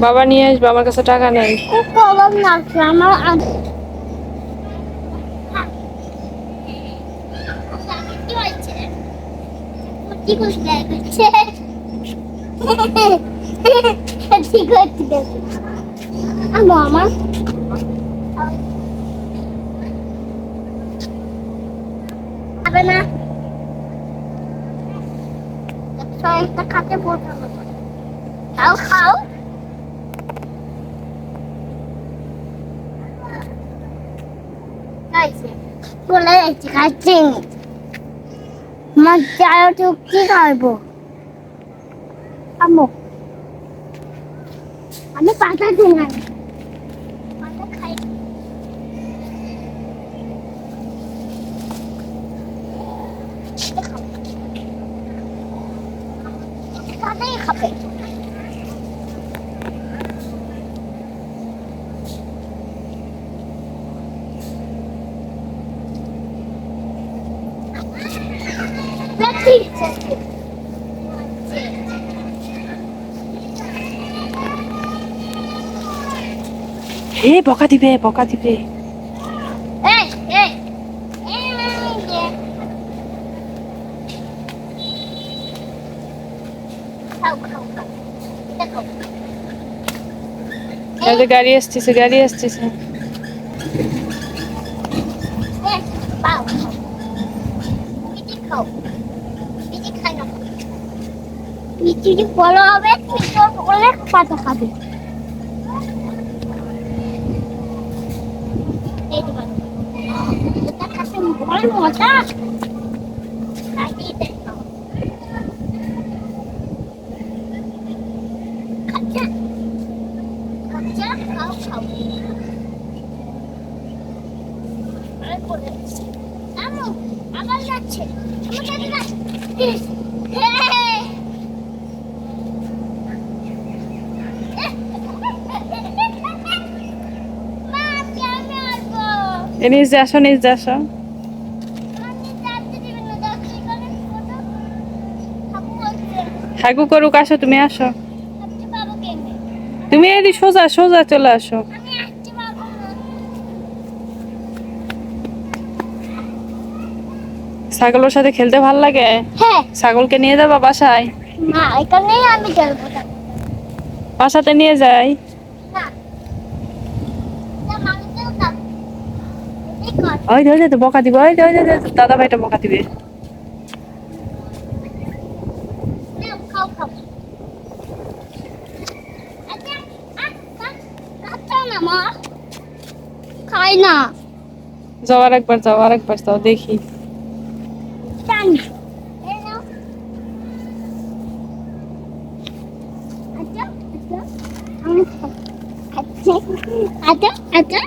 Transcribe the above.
বাবা নিয়ে আসবে, আমার কাছে টাকা নেই। খুব প্রবলেম লাগছে আমার। কি হয়েছে? কি করছে? ঠিক হচ্ছে। আমার খাবে না, একটা খাতে পড়বে। খাও খাও। চলে যাচ্ছি, খাচ্ছি আমার চায় কি খাইবো। আম্মু আমি পাতা দিই না, পাতা খাই। পাতাই খাবে। হে বকা দিবে, বকা দিবে। এই এই খাও খাও খাও, দেখো এই যে গাড়ি আসতেছে, গাড়ি আসতেছে। পাও মিষ্টি খাও, মিষ্টি খাই না। মিষ্টি বড় হবে, মিষ্টি অনেক পাতা খাবে। এই তো এটা খাতে বড় মজা। খাইয়ে দেখো, খাচ্ছা খাচ্ছা, খাও খাও। আর করে আমু আবার যাচ্ছে, আমার কাছে যাচ্ছে। মা আমি আসবো। নিজ যে আসো, নিজ যে আসো। আমি যাতে দিবেন না, যাতে করে ফটো খাবো বলছে। হাগু করুক, আসো তুমি আসো। আপনি বাবু কেমনে? তুমি এদি সোজা সোজা চলে আসো। আমি আসতে পারবো না। ছাগলের সাথে খেলতে ভাল লাগে। হ্যাঁ ছাগলকে নিয়ে যাবা বাসায়? না, এখানেই আমি খেলবো না। বাসাতে নিয়ে যাই। না এটা মাংসও খাবো। এই কর ওই ধরে তো বকা দিবে, ওই ধরে দাদা ভাইটা বকা দিবে। নাও, খাও খাও। আচ্ছা খাচ্ছো না মা? খাই না যাওয়ার একবার, যাওয়ার একবার যাও দেখি। জানি। এই নাও। আচ্ছা আচ্ছা আমি খাচ্ছি। আচ্ছা আচ্ছা